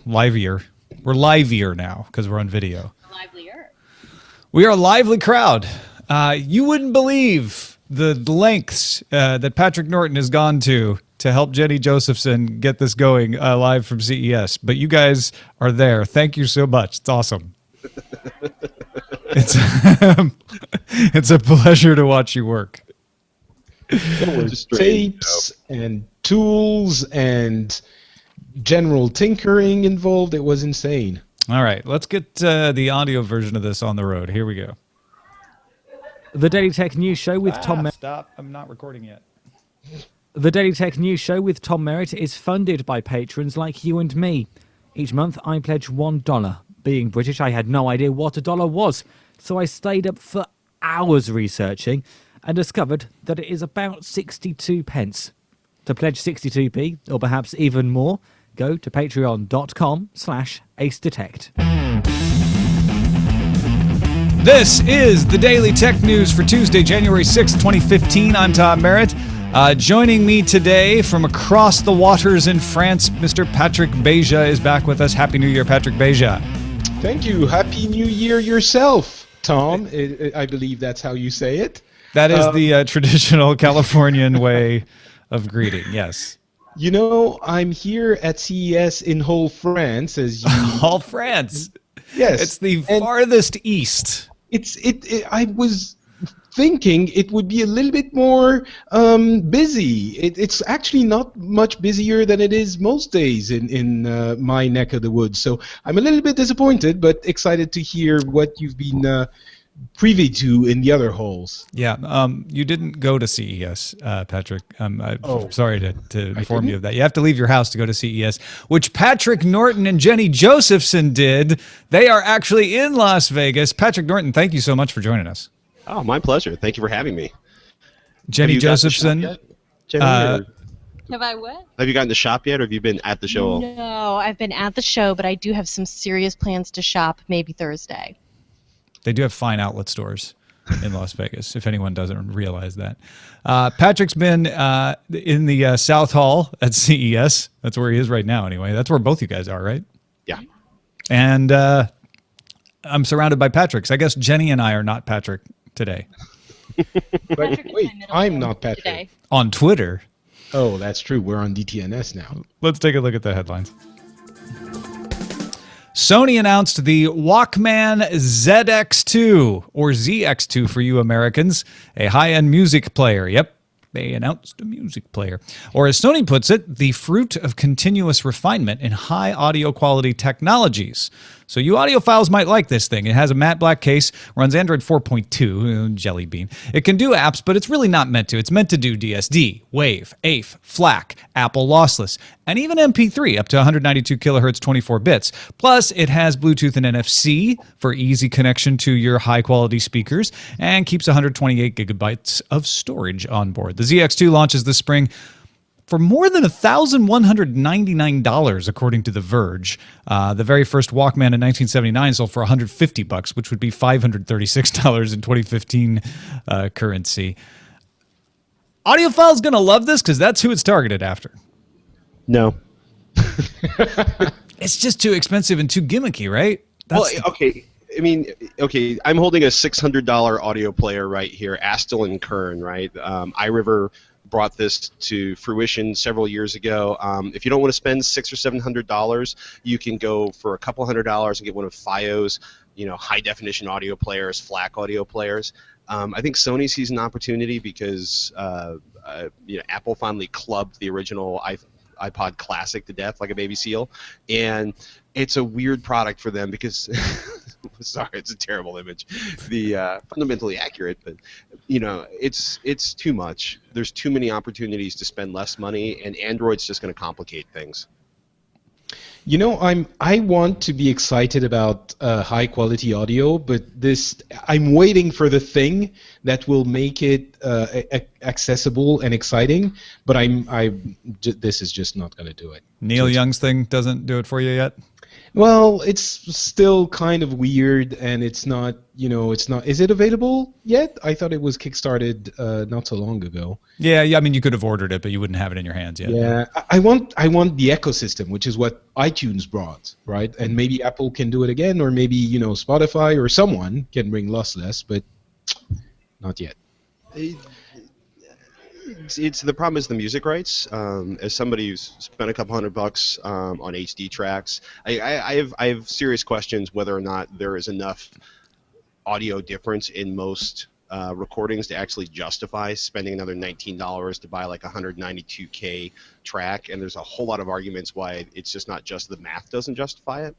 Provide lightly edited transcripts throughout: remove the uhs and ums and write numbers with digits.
livier. We're livier now because we're on video. Livelier. We are a lively crowd. You wouldn't believe the lengths that Patrick Norton has gone to help Jenny Josephson get this going live from CES. But you guys are there. Thank you so much. It's awesome. It's a pleasure to watch you work. There were tapes and tools and general tinkering involved. It was insane. All right, let's get the audio version of this on the road. Here we go. The Daily Tech News Show with Tom Merritt. Stop. I'm not recording yet. The Daily Tech News Show with Tom Merritt is funded by patrons like you and me. Each month, I pledge $1. Being British, I had no idea what a dollar was, so I stayed up for hours researching and discovered that it is about 62 pence. To pledge 62p, or perhaps even more, go to patreon.com/acedetect. This is the Daily Tech News for Tuesday, January 6th, 2015. I'm Tom Merritt. Joining me today from across the waters in France, Mr. Patrick Beja is back with us. Happy New Year, Patrick Beja. Thank you. Happy New Year yourself, Tom. I believe that's how you say it. That is the traditional Californian way of greeting, yes. You know, I'm here at CES in Hull, France, as you... Hull, France? Yes. It's the farthest east. I was thinking it would be a little bit more busy. It's actually not much busier than it is most days in my neck of the woods. So I'm a little bit disappointed, but excited to hear what you've been privy to in the other halls. Yeah, you didn't go to CES, Patrick. I'm sorry to inform you of that. You have to leave your house to go to CES, which Patrick Norton and Jenny Josephson did. They are actually in Las Vegas. Patrick Norton, thank you so much for joining us. Oh, my pleasure. Thank you for having me. Jenny Josephson. Jenny, Have I what? have you gotten to shop yet, or have you been at the show? No, I've been at the show, but I do have some serious plans to shop maybe Thursday. They do have fine outlet stores in Las Vegas, if anyone doesn't realize that. Patrick's been in the South Hall at CES. That's where he is right now, anyway. That's where both you guys are, right? Yeah. And I'm surrounded by Patricks. I guess Jenny and I are not Patrick today. But Patrick is wait, my middle I'm name not Patrick. today. On Twitter. Oh, that's true. We're on DTNS now. Let's take a look at the headlines. Sony announced the Walkman ZX2, or ZX2 for you Americans, a high-end music player. Yep, they announced a music player. Or as Sony puts it, the fruit of continuous refinement in high audio quality technologies. So you audiophiles might like this thing. It has a matte black case, runs Android 4.2, Jelly Bean. It can do apps, but it's really not meant to. It's meant to do DSD, WAV, AIF, FLAC, Apple Lossless, and even MP3 up to 192 kilohertz, 24 bits. Plus, it has Bluetooth and NFC for easy connection to your high-quality speakers and keeps 128 gigabytes of storage on board. The ZX2 launches this spring for more than $1,199, according to The Verge. The very first Walkman in 1979 sold for $150, which would be $536 in 2015 currency. Audiophile's going to love this because that's who it's targeted after. No. It's just too expensive and too gimmicky, right? Okay. I mean, okay, I'm holding a $600 audio player right here, Astle and Kern, right? iRiver brought this to fruition several years ago. If you don't want to spend $600 or $700, you can go for a couple $100 and get one of FiO's, high definition audio players, FLAC audio players. I think Sony sees an opportunity because Apple finally clubbed the original iPod Classic to death like a baby seal, and it's a weird product for them because sorry, it's a terrible image. The fundamentally accurate, but it's too much. There's too many opportunities to spend less money, and Android's just going to complicate things. I want to be excited about high quality audio, but I'm waiting for the thing that will make it accessible and exciting. But this is just not going to do it. Neil Young's thing doesn't do it for you yet? Well, it's still kind of weird, and it's not, it's not. Is it available yet? I thought it was kickstarted not so long ago. Yeah, I mean, you could have ordered it, but you wouldn't have it in your hands yet. Yeah, I want the ecosystem, which is what iTunes brought, right? And maybe Apple can do it again, or maybe Spotify or someone can bring lossless, but not yet. It's the problem is the music rights. As somebody who's spent a couple $100 on HD tracks, I have serious questions whether or not there is enough audio difference in most recordings to actually justify spending another $19 to buy like a 192K track. And there's a whole lot of arguments why it's just not just the math doesn't justify it.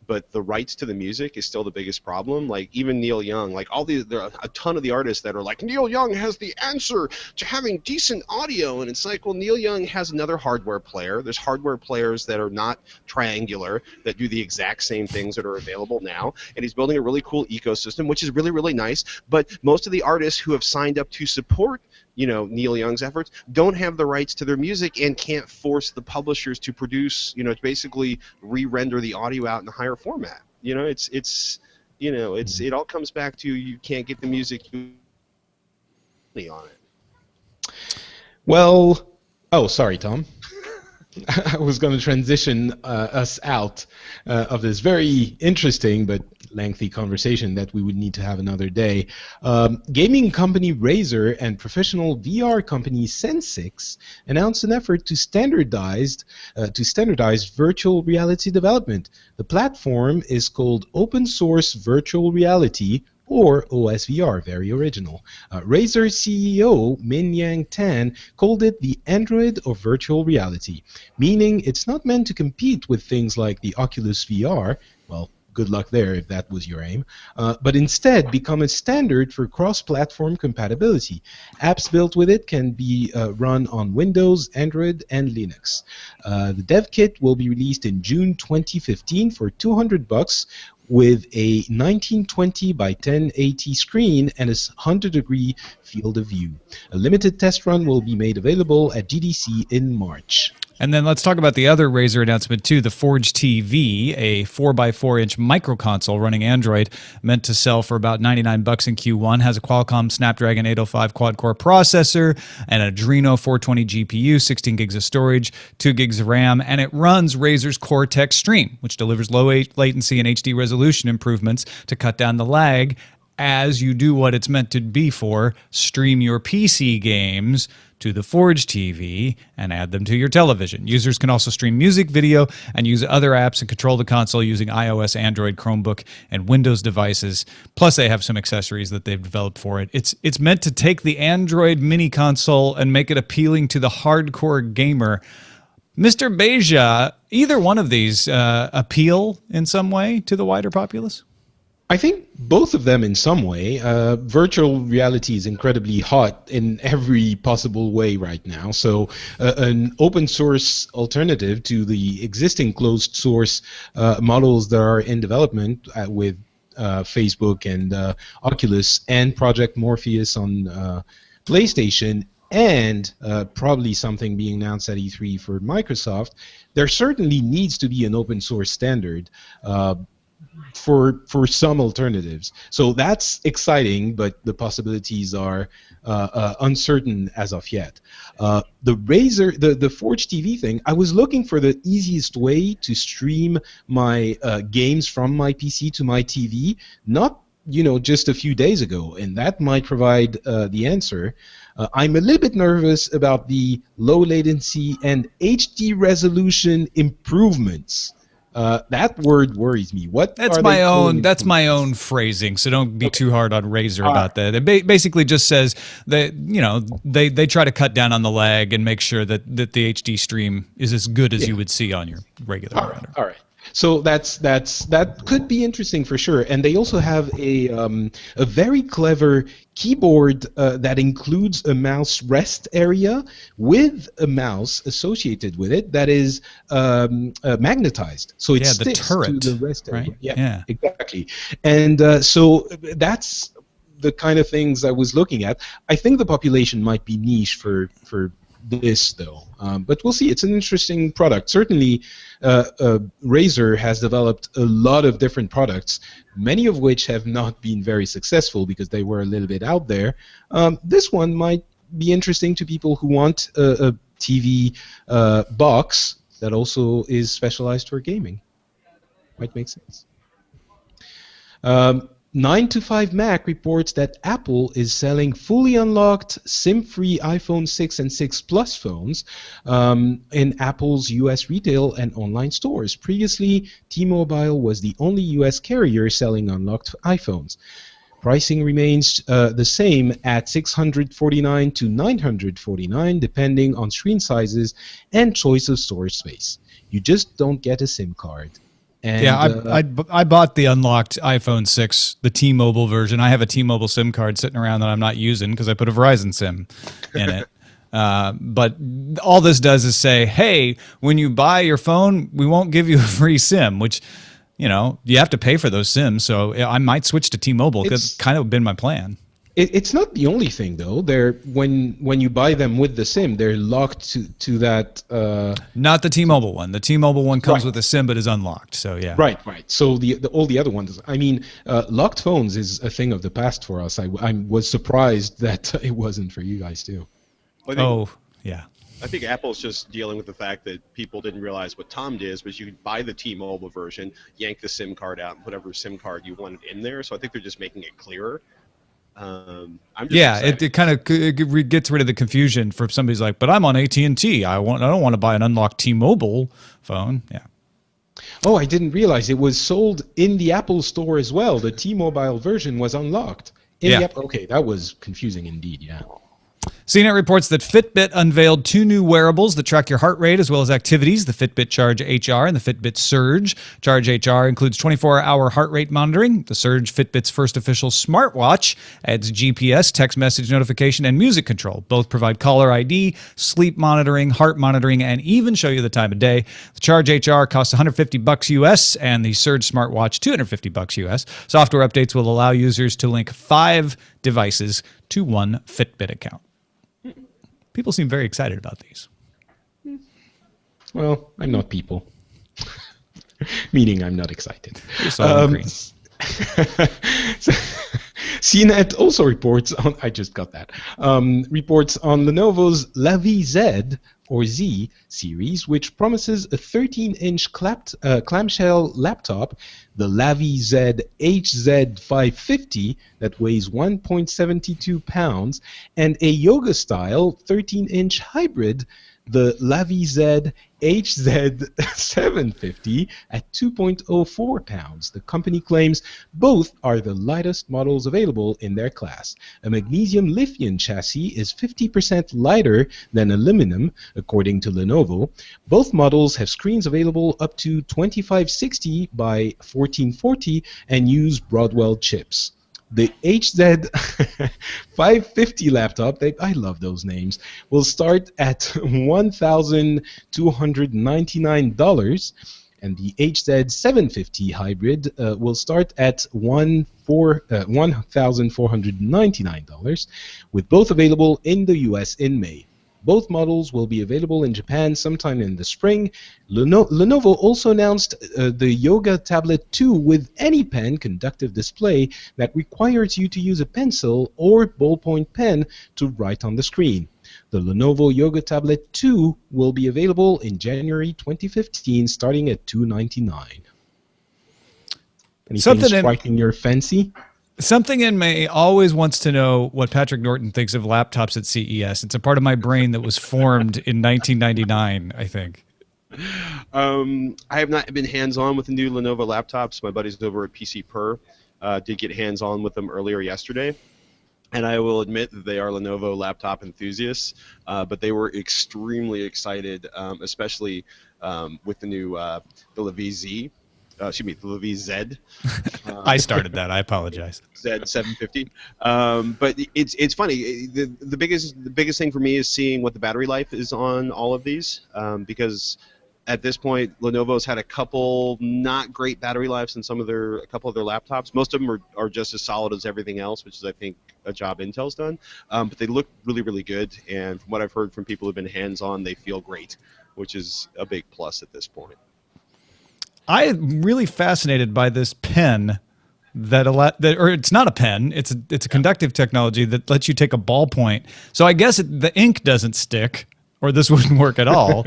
But the rights to the music is still the biggest problem. Like even Neil Young, like there are a ton of the artists that are like, Neil Young has the answer to having decent audio, and it's like, well, Neil Young has another hardware player. There's hardware players that are not triangular that do the exact same things that are available now, and he's building a really cool ecosystem, which is really, really nice. But most of the artists who have signed up to support Neil Young's efforts don't have the rights to their music and can't force the publishers to produce, to basically re-render the audio out in a higher format. It all comes back to you can't get the music on it. Well, sorry, Tom. I was going to transition us out of this very interesting but lengthy conversation that we would need to have another day. Gaming company Razer and professional VR company Sensix announced an effort to standardize virtual reality development. The platform is called Open Source Virtual Reality, or OSVR, very original. Razer CEO Min Yang Tan called it the Android of virtual reality, meaning it's not meant to compete with things like the Oculus VR, well, good luck there if that was your aim, but instead become a standard for cross-platform compatibility. Apps built with it can be run on Windows, Android, and Linux. The dev kit will be released in June 2015 for $200, with a 1920 by 1080 screen and a 100-degree field of view. A limited test run will be made available at GDC in March. And then let's talk about the other Razer announcement too, the Forge TV, a 4x4-inch micro console running Android, meant to sell for about $99 in Q1, has a Qualcomm Snapdragon 805 quad-core processor, an Adreno 420 GPU, 16 gigs of storage, 2 gigs of RAM, and it runs Razer's Cortex Stream, which delivers low latency and HD resolution improvements to cut down the lag as you do what it's meant to be for, stream your PC games to the Forge TV and add them to your television. Users can also stream music, video, and use other apps and control the console using iOS, Android, Chromebook, and Windows devices. Plus, they have some accessories that they've developed for it. It's meant to take the Android mini console and make it appealing to the hardcore gamer. Mr. Beja, either one of these appeal in some way to the wider populace? I think both of them in some way. Virtual reality is incredibly hot in every possible way right now. So an open source alternative to the existing closed source models that are in development with Facebook and Oculus and Project Morpheus on PlayStation, and probably something being announced at E3 for Microsoft, there certainly needs to be an open source standard for some alternatives. So that's exciting, but the possibilities are uncertain as of yet. The Razer, the Forge TV thing, I was looking for the easiest way to stream my games from my PC to my TV, not just a few days ago, and that might provide the answer. I'm a little bit nervous about the low latency and HD resolution improvements. That word worries me. That's my own phrasing, so don't be too hard on Razer about that. It basically just says that they try to cut down on the lag and make sure that the HD stream is as good as you would see on your regular router. All right. So that could be interesting for sure. And they also have a very clever keyboard that includes a mouse rest area with a mouse associated with it that is magnetized. So it sticks to the rest area. Right? Yeah, exactly. And so that's the kind of things I was looking at. I think the population might be niche for this though. But we'll see. It's an interesting product. Certainly, Razer has developed a lot of different products, many of which have not been very successful because they were a little bit out there. This one might be interesting to people who want a TV box that also is specialized for gaming. Might make sense. 9to5Mac reports that Apple is selling fully unlocked SIM-free iPhone 6 and 6 Plus phones in Apple's U.S. retail and online stores. Previously, T-Mobile was the only U.S. carrier selling unlocked iPhones. Pricing remains the same at $649 to $949, depending on screen sizes and choice of storage space. You just don't get a SIM card. And, yeah, I bought the unlocked iPhone 6, the T-Mobile version. I have a T-Mobile SIM card sitting around that I'm not using because I put a Verizon SIM in it. But all this does is say, hey, when you buy your phone, we won't give you a free SIM, which, you know, you have to pay for those SIMs. So I might switch to T-Mobile because it's kind of been my plan. It's not the only thing, though. They're when you buy them with the SIM, they're locked to that. Not the T-Mobile one. The T-Mobile one comes with a SIM but is unlocked. So yeah. Right. So all the other ones. I mean, locked phones is a thing of the past for us. I was surprised that it wasn't for you guys too. Yeah. I think Apple's just dealing with the fact that people didn't realize what Tom did, was you could buy the T-Mobile version, yank the SIM card out, and put whatever SIM card you wanted in there. So I think they're just making it clearer. It kind of gets rid of the confusion for somebody's like, but I'm on AT&T. I don't want to buy an unlocked T-Mobile phone. Yeah. Oh, I didn't realize it was sold in the Apple Store as well. The T-Mobile version was unlocked. Okay, that was confusing indeed. Yeah. CNET reports that Fitbit unveiled 2 new wearables that track your heart rate as well as activities, the Fitbit Charge HR and the Fitbit Surge. Charge HR includes 24-hour heart rate monitoring. The Surge, Fitbit's first official smartwatch, adds GPS, text message notification, and music control. Both provide caller ID, sleep monitoring, heart monitoring, and even show you the time of day. The Charge HR costs $150 US and the Surge smartwatch $250 US. Software updates will allow users to link 5 devices to one Fitbit account. People seem very excited about these. Well, I'm not people. Meaning I'm not excited. CNET also reports on, I just got that, reports on Lenovo's Lavi Z or Z series, which promises a 13-inch clamshell laptop, the Lavi Z HZ550 that weighs 1.72 pounds, and a yoga-style 13-inch hybrid, the Lavi Z HZ750 at 2.04 pounds. The company claims both are the lightest models available in their class. A magnesium lithium chassis is 50% lighter than aluminum, according to Lenovo. Both models have screens available up to 2560 by 1440 and use Broadwell chips. The HZ550 laptop, I love those names, will start at $1,299, and the HZ750 hybrid will start at $1,499, with both available in the US in May. Both models will be available in Japan sometime in the spring. Lenovo also announced the Yoga Tablet 2 with AnyPen conductive display that requires you to use a pencil or ballpoint pen to write on the screen. The Lenovo Yoga Tablet 2 will be available in January 2015, starting at $299. Anything striking your fancy? Something in me always wants to know what Patrick Norton thinks of laptops at CES. It's a part of my brain that was formed in 1999, I think. I have not been hands-on with the new Lenovo laptops. My buddies over at PC Per did get hands-on with them earlier yesterday. And I will admit that they are Lenovo laptop enthusiasts, but they were extremely excited, especially with the new the Lavi Z. The Lavi Z. I started that. I apologize. Z750. But it's funny. The biggest thing for me is seeing what the battery life is on all of these, because At this point, Lenovo's had a couple not great battery lives in a couple of their laptops. Most of them are just as solid as everything else, which is, I think, a job Intel's done. But they look really, really good. And from what I've heard from people who've been hands-on, they feel great, which is a big plus at this point. I'm really fascinated by this pen or it's not a pen. It's a conductive technology that lets you take a ballpoint. So I guess the ink doesn't stick, or this wouldn't work at all.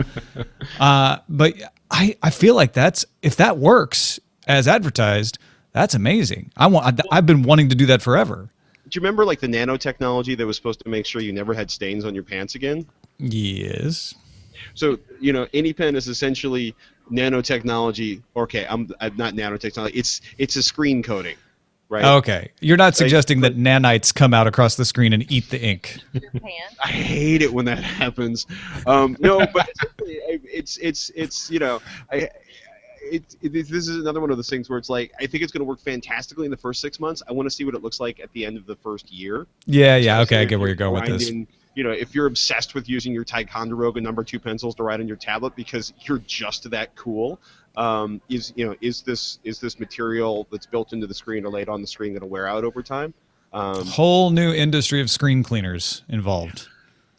But I feel like if that works as advertised, that's amazing. I've been wanting to do that forever. Do you remember like the nanotechnology that was supposed to make sure you never had stains on your pants again? Yes. So, AnyPen is essentially nanotechnology. Okay, I'm not nanotechnology. It's a screen coating, right? Okay. You're not suggesting that nanites come out across the screen and eat the ink. I hate it when that happens. No, but this is another one of those things where it's like, I think it's going to work fantastically in the first 6 months. I want to see what it looks like at the end of the first year. Yeah. Okay, I get where you're going with this. If you're obsessed with using your Ticonderoga No. 2 pencils to write on your tablet because you're just that cool, is this material that's built into the screen or laid on the screen going to wear out over time? Whole new industry of screen cleaners involved.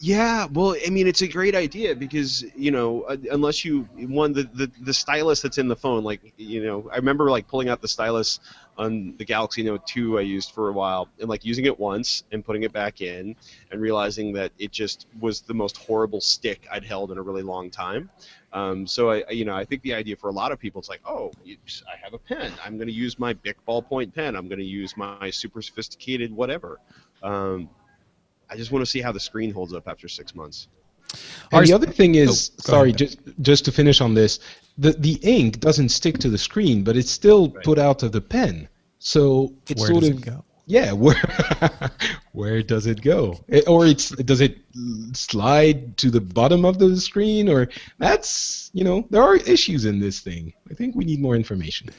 Yeah, well, I mean, it's a great idea because, unless the stylus that's in the phone, I remember pulling out the stylus on the Galaxy Note 2 I used for a while and using it once and putting it back in and realizing that it just was the most horrible stick I'd held in a really long time. So I think the idea for a lot of people, it's like, I have a pen. I'm going to use my Bic ballpoint pen. I'm going to use my super sophisticated whatever. I just want to see how the screen holds up after 6 months. And the other thing is, sorry, just to finish on this, the ink doesn't stick to the screen, but it's still put out of the pen. So it's where does it go? Yeah, where does it go? Does it slide to the bottom of the screen, or there are issues in this thing. I think we need more information.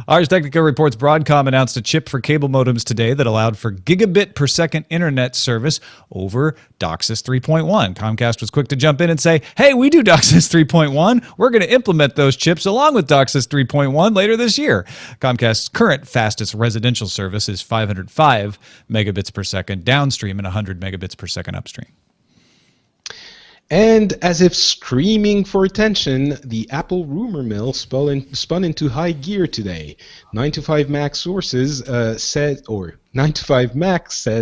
Ars Technica reports Broadcom announced a chip for cable modems today that allowed for gigabit per second internet service over DOCSIS 3.1. Comcast was quick to jump in and say, hey, we do DOCSIS 3.1. We're going to implement those chips along with DOCSIS 3.1 later this year. Comcast's current fastest residential service is 505 megabits per second downstream and 100 megabits per second upstream. And as if screaming for attention, the Apple rumor mill spun into high gear today. 9to5Mac sources said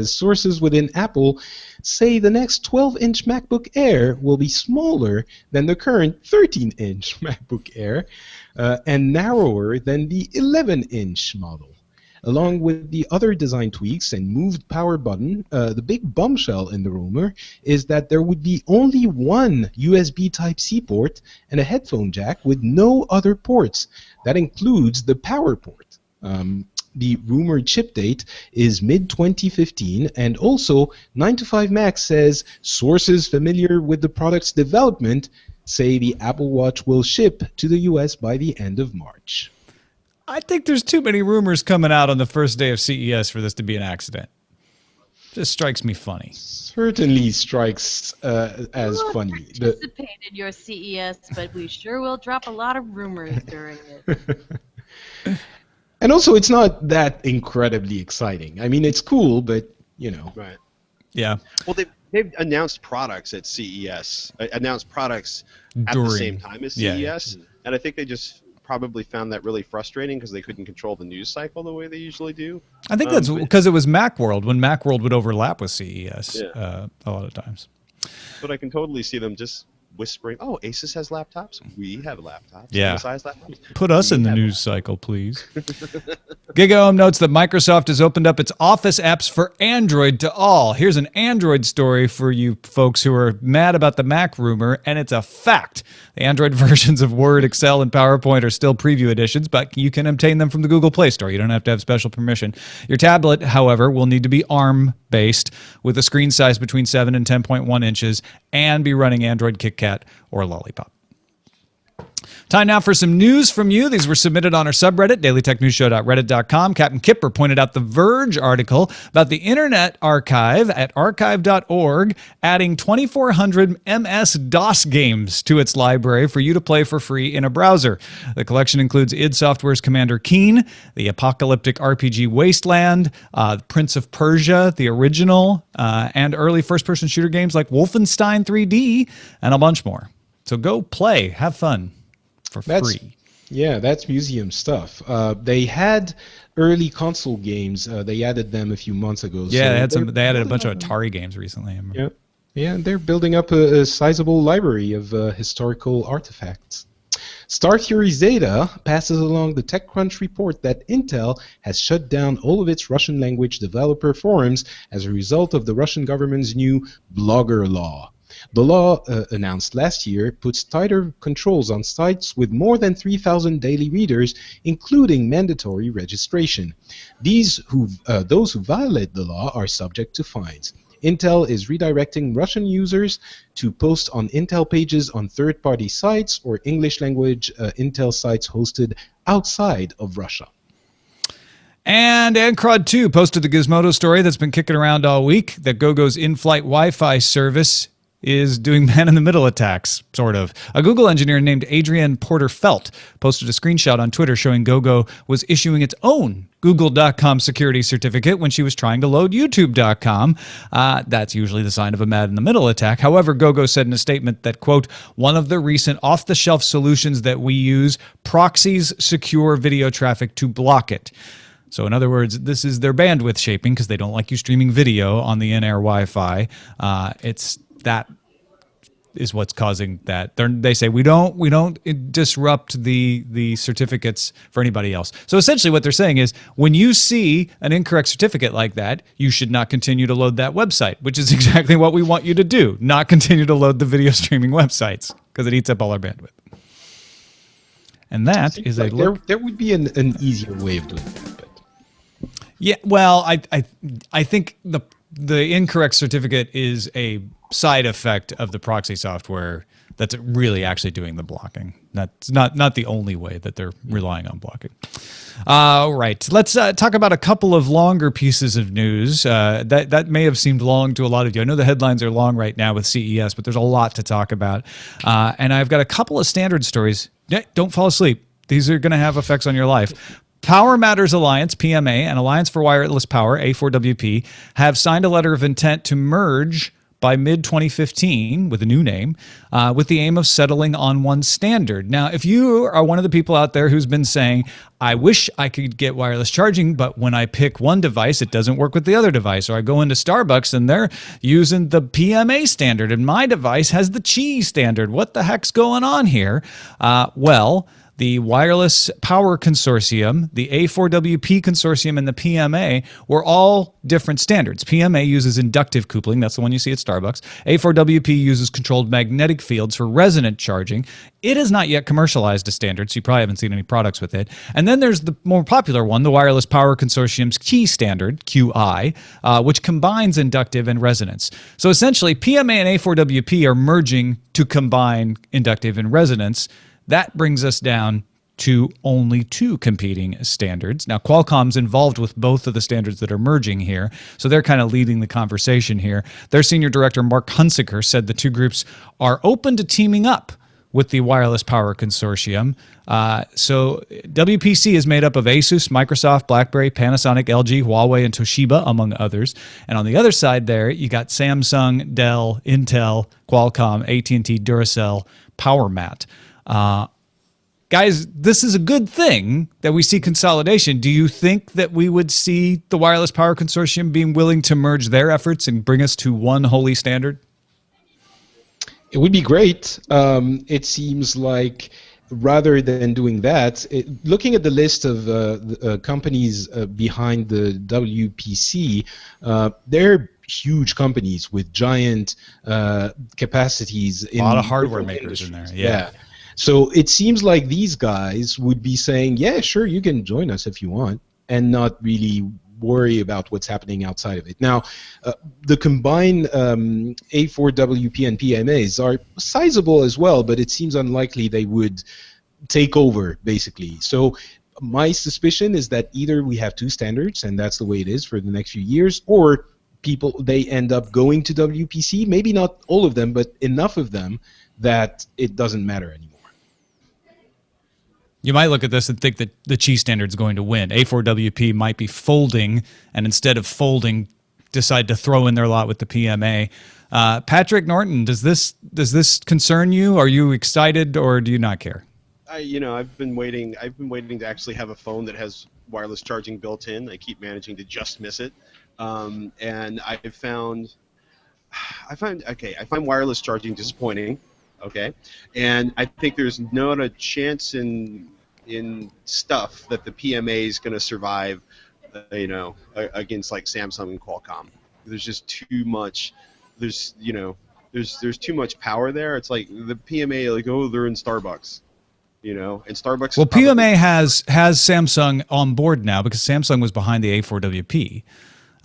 sources within Apple say the next 12-inch MacBook Air will be smaller than the current 13-inch MacBook Air and narrower than the 11-inch model. Along with the other design tweaks and moved power button, the big bombshell in the rumor is that there would be only one USB Type-C port and a headphone jack with no other ports. That includes the power port. The rumored ship date is mid-2015, and also 9to5Mac says sources familiar with the product's development say the Apple Watch will ship to the US by the end of March. I think there's too many rumors coming out on the first day of CES for this to be an accident. Just strikes me funny. Certainly strikes as funny. Participated your CES, but we sure will drop a lot of rumors during it. And also, it's not that incredibly exciting. I mean, it's cool, but Right. Yeah. Well, they've announced products at CES. Announced products at the same time as CES, and I think they just probably found that really frustrating because they couldn't control the news cycle the way they usually do. I think that's because it was Macworld, when Macworld would overlap with CES a lot of times. But I can totally see them just whispering, oh, Asus has laptops. We have laptops. Yeah. MSI has laptops. Put us in the news cycle, please. GigaOM notes that Microsoft has opened up its Office apps for Android to all. Here's an Android story for you folks who are mad about the Mac rumor, and it's a fact. The Android versions of Word, Excel, and PowerPoint are still preview editions, but you can obtain them from the Google Play Store. You don't have to have special permission. Your tablet, however, will need to be ARM-based with a screen size between 7 and 10.1 inches and be running Android KitKat or Lollipop. Time now for some news from you. These were submitted on our subreddit, dailytechnewsshow.reddit.com. Captain Kipper pointed out the Verge article about the Internet Archive at archive.org adding 2,400 MS-DOS games to its library for you to play for free in a browser. The collection includes id Software's Commander Keen, the apocalyptic RPG Wasteland, Prince of Persia, the original, and early first-person shooter games like Wolfenstein 3D, and a bunch more. So go play, have fun. For free. Yeah, that's museum stuff. They had early console games. They added them a few months ago. Yeah, so they added a bunch of Atari games recently. Yeah, they're building up a sizable library of historical artifacts. Star Fury Zeta passes along the TechCrunch report that Intel has shut down all of its Russian language developer forums as a result of the Russian government's new blogger law. The law, announced last year, puts tighter controls on sites with more than 3,000 daily readers, including mandatory registration. Those who violate the law are subject to fines. Intel is redirecting Russian users to post on Intel pages on third-party sites or English-language Intel sites hosted outside of Russia. And Ancrod2 posted the Gizmodo story that's been kicking around all week, that Gogo's in-flight Wi-Fi service is doing man-in-the-middle attacks, sort of. A Google engineer named Adrian Porter-Felt posted a screenshot on Twitter showing Gogo was issuing its own Google.com security certificate when she was trying to load YouTube.com. That's usually the sign of a man-in-the-middle attack. However, Gogo said in a statement that, quote, one of the recent off-the-shelf solutions that we use proxies secure video traffic to block it. So in other words, this is their bandwidth shaping because they don't like you streaming video on the in-air Wi-Fi. That is what's causing that. They say we don't disrupt the certificates for anybody else. So essentially what they're saying is when you see an incorrect certificate like that, you should not continue to load that website, which is exactly what we want you to do. Not continue to load the video streaming websites because it eats up all our bandwidth. And that is like there would be an easier way of doing that. But. Yeah, well, I think the incorrect certificate is a side effect of the proxy software that's really actually doing the blocking. That's not the only way that they're relying on blocking. All right, let's talk about a couple of longer pieces of news. That may have seemed long to a lot of you. I know the headlines are long right now with CES, but there's a lot to talk about. And I've got a couple of standard stories. Don't fall asleep. These are going to have effects on your life. Power Matters Alliance, PMA, and Alliance for Wireless Power, A4WP, have signed a letter of intent to merge by mid-2015 with a new name, with the aim of settling on one standard. Now, if you are one of the people out there who's been saying, I wish I could get wireless charging, but when I pick one device, it doesn't work with the other device, or I go into Starbucks and they're using the PMA standard and my device has the Qi standard. What the heck's going on here? Well, the Wireless Power Consortium, the A4WP Consortium, and the PMA were all different standards. PMA uses inductive coupling. That's the one you see at Starbucks. A4WP uses controlled magnetic fields for resonant charging. It has not yet commercialized a standard, so you probably haven't seen any products with it. And then there's the more popular one, the Wireless Power Consortium's Qi standard, QI, which combines inductive and resonance. So essentially, PMA and A4WP are merging to combine inductive and resonance. That brings us down to only two competing standards. Now, Qualcomm's involved with both of the standards that are merging here, so they're kind of leading the conversation here. Their senior director, Mark Hunsaker, said the two groups are open to teaming up with the Wireless Power Consortium. So WPC is made up of Asus, Microsoft, BlackBerry, Panasonic, LG, Huawei, and Toshiba, among others. And on the other side there, you got Samsung, Dell, Intel, Qualcomm, AT&T, Duracell, PowerMat. Guys, this is a good thing that we see consolidation. Do you think that we would see the Wireless Power Consortium being willing to merge their efforts and bring us to one holy standard? It would be great. It seems like rather than doing that, looking at the list of the companies behind the WPC, they're huge companies with giant capacities. A lot of hardware makers in there. Yeah. So it seems like these guys would be saying, yeah, sure, you can join us if you want, and not really worry about what's happening outside of it. Now, the combined A4WP and PMAs are sizable as well, but it seems unlikely they would take over, basically. So my suspicion is that either we have two standards, and that's the way it is for the next few years, or they end up going to WPC. Maybe not all of them, but enough of them that it doesn't matter anymore. You might look at this and think that the Qi standard is going to win. A4WP might be folding, and instead of folding, decide to throw in their lot with the PMA. Patrick Norton, does this concern you? Are you excited, or do you not care? I've been waiting to actually have a phone that has wireless charging built in. I keep managing to just miss it, and I find wireless charging disappointing. Okay, and I think there's not a chance in stuff that the PMA is going to survive, against like Samsung and Qualcomm. There's just too much. There's too much power there. It's like the PMA, like, oh, they're in Starbucks, and Starbucks. Well, PMA has Samsung on board now because Samsung was behind the A4WP.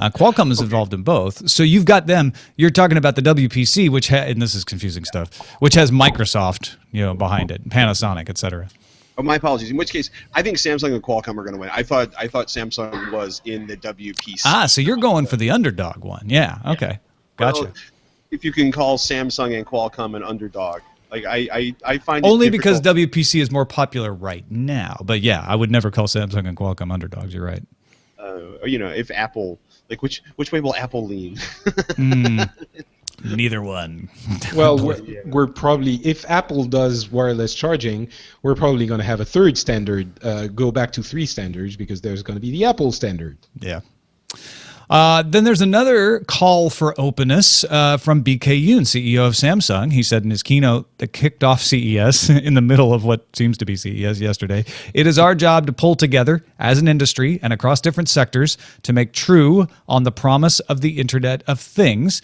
Qualcomm is involved in both. So you've got them. You're talking about the WPC, and this is confusing stuff, which has Microsoft, behind it, Panasonic, etc. Oh, my apologies. In which case, I think Samsung and Qualcomm are going to win. I thought Samsung was in the WPC. So you're going for the underdog one. Yeah. Okay. Gotcha. Well, if you can call Samsung and Qualcomm an underdog. Like I find only it because WPC is more popular right now. But yeah, I would never call Samsung and Qualcomm underdogs. You're right. If Apple, like which way will Apple lean? Neither one. Well, we're probably, if Apple does wireless charging, we're probably going to have a third standard, go back to 3 standards, because there's going to be the Apple standard. Yeah. Then there's another call for openness from BK Yoon, CEO of Samsung. He said in his keynote that kicked off CES in the middle of what seems to be CES yesterday, "It is our job to pull together as an industry and across different sectors to make true on the promise of the Internet of Things."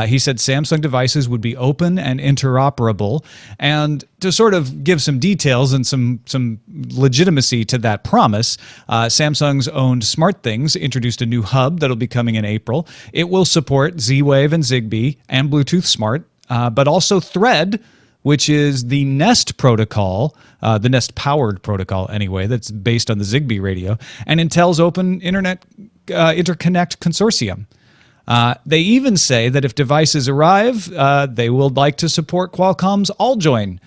He said Samsung devices would be open and interoperable. And to sort of give some details and some legitimacy to that promise, Samsung's owned SmartThings introduced a new hub that'll be coming in April. It will support Z-Wave and Zigbee and Bluetooth Smart, but also Thread, which is the Nest protocol, the Nest-powered protocol anyway, that's based on the Zigbee radio, and Intel's Open Internet Interconnect Consortium. They even say that if devices arrive, they will like to support Qualcomm's AllJoyn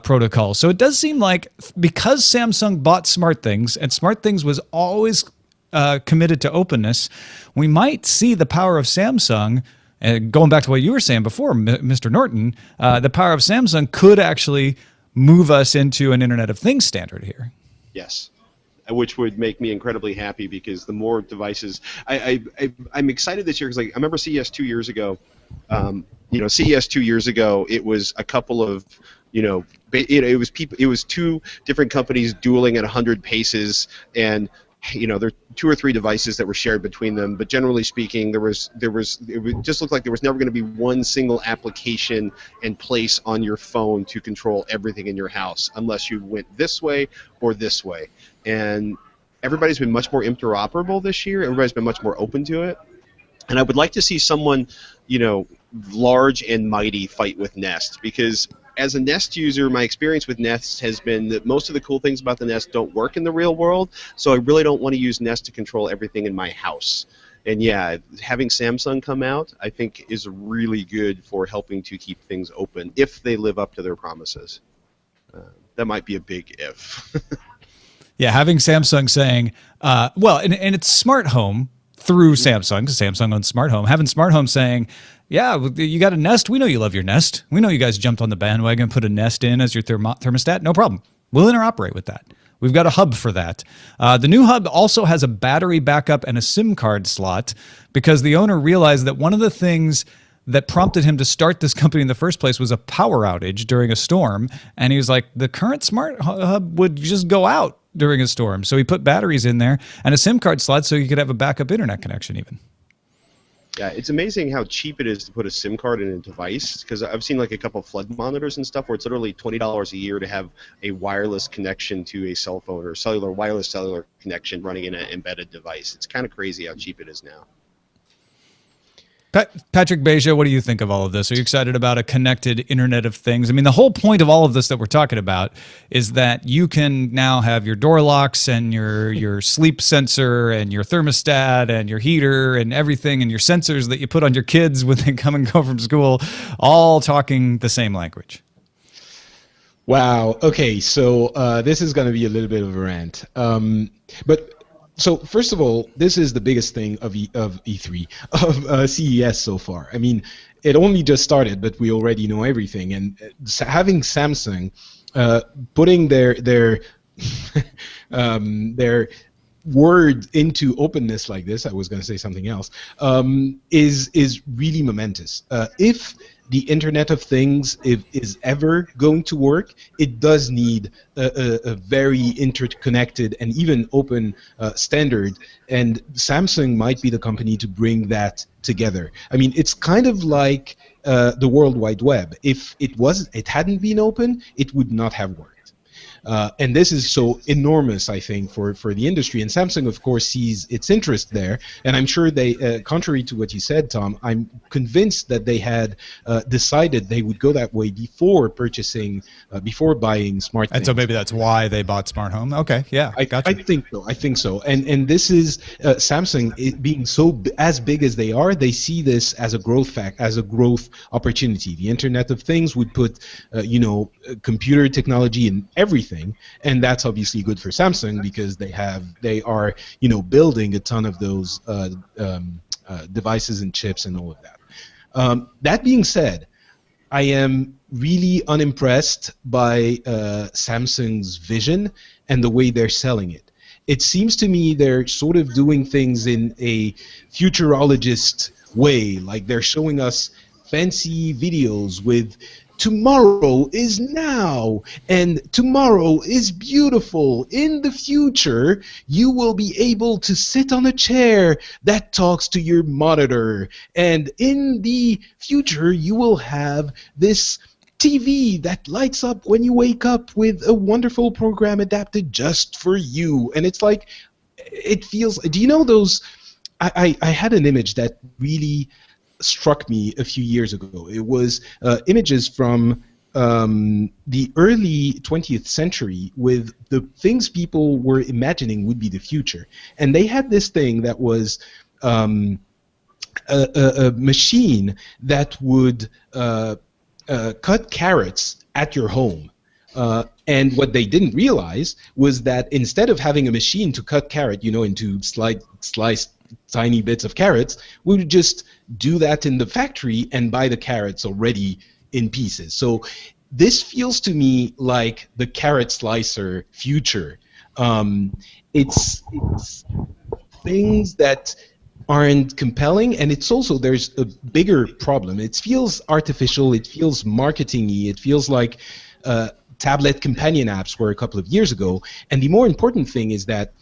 protocol. So it does seem like, because Samsung bought SmartThings, and SmartThings was always committed to openness, we might see the power of Samsung. Going back to what you were saying before, Mr. Norton, the power of Samsung could actually move us into an Internet of Things standard here. Yes. Which would make me incredibly happy, because the more devices, I'm excited this year because, like, I remember CES 2 years ago. CES 2 years ago, it was a couple of, it was people, it was 2 different companies dueling at 100 paces, and there were 2 or 3 devices that were shared between them. But generally speaking, it just looked like there was never going to be one single application and place on your phone to control everything in your house, unless you went this way or this way. And everybody's been much more interoperable this year. Everybody's been much more open to it. And I would like to see someone, large and mighty fight with Nest, because as a Nest user, my experience with Nest has been that most of the cool things about the Nest don't work in the real world, so I really don't want to use Nest to control everything in my house. And yeah, having Samsung come out, I think, is really good for helping to keep things open if they live up to their promises. That might be a big if. Yeah, having Samsung saying, and it's smart home through Samsung, because Samsung owns smart home. Having smart home saying, yeah, you got a Nest. We know you love your Nest. We know you guys jumped on the bandwagon and put a Nest in as your thermostat. No problem. We'll interoperate with that. We've got a hub for that. The new hub also has a battery backup and a SIM card slot, because the owner realized that one of the things that prompted him to start this company in the first place was a power outage during a storm. And he was like, the current smart hub would just go out during a storm. So he put batteries in there and a SIM card slot so you could have a backup internet connection even. Yeah, it's amazing how cheap it is to put a SIM card in a device, because I've seen like a couple of flood monitors and stuff where it's literally $20 a year to have a wireless connection to a cell phone, or wireless cellular connection running in an embedded device. It's kind of crazy how cheap it is now. Patrick Beja, what do you think of all of this? Are you excited about a connected Internet of Things? I mean, the whole point of all of this that we're talking about is that you can now have your door locks and your sleep sensor and your thermostat and your heater and everything and your sensors that you put on your kids when they come and go from school, all talking the same language. Wow. Okay. So this is going to be a little bit of a rant. So first of all, this is the biggest thing of E3 of CES so far. I mean, it only just started, but we already know everything. And having Samsung putting their their word into openness like this, I was going to say something else, is really momentous. If the Internet of Things is ever going to work, it does need a very interconnected and even open standard, and Samsung might be the company to bring that together. I mean, it's kind of like the World Wide Web. If it hadn't been open, it would not have worked. And this is so enormous, I think, for the industry. And Samsung, of course, sees its interest there. And I'm sure they, contrary to what you said, Tom, I'm convinced that they had decided they would go that way before purchasing, before buying smart things. And so maybe that's why they bought smart home. Okay, yeah, gotcha. I think so. I think so. And this is Samsung, it being as big as they are, they see this as a growth opportunity. The Internet of Things would put, computer technology in everything. And that's obviously good for Samsung because they are building a ton of those devices and chips and all of that. That being said, I am really unimpressed by Samsung's vision and the way they're selling it. It seems to me they're sort of doing things in a futurologist way, like they're showing us fancy videos with tomorrow is now, and tomorrow is beautiful. In the future, you will be able to sit on a chair that talks to your monitor, and in the future, you will have this TV that lights up when you wake up with a wonderful program adapted just for you. And it's like, it feels, do you know those, I had an image that really struck me a few years ago. It was images from the early 20th century with the things people were imagining would be the future. And they had this thing that was a machine that would cut carrots at your home. And what they didn't realize was that instead of having a machine to cut carrot, into sliced tiny bits of carrots, we would just do that in the factory and buy the carrots already in pieces. So this feels to me like the carrot slicer future. It's things that aren't compelling, and it's also, there's a bigger problem. It feels artificial, it feels marketing-y, it feels like tablet companion apps were a couple of years ago. And the more important thing is that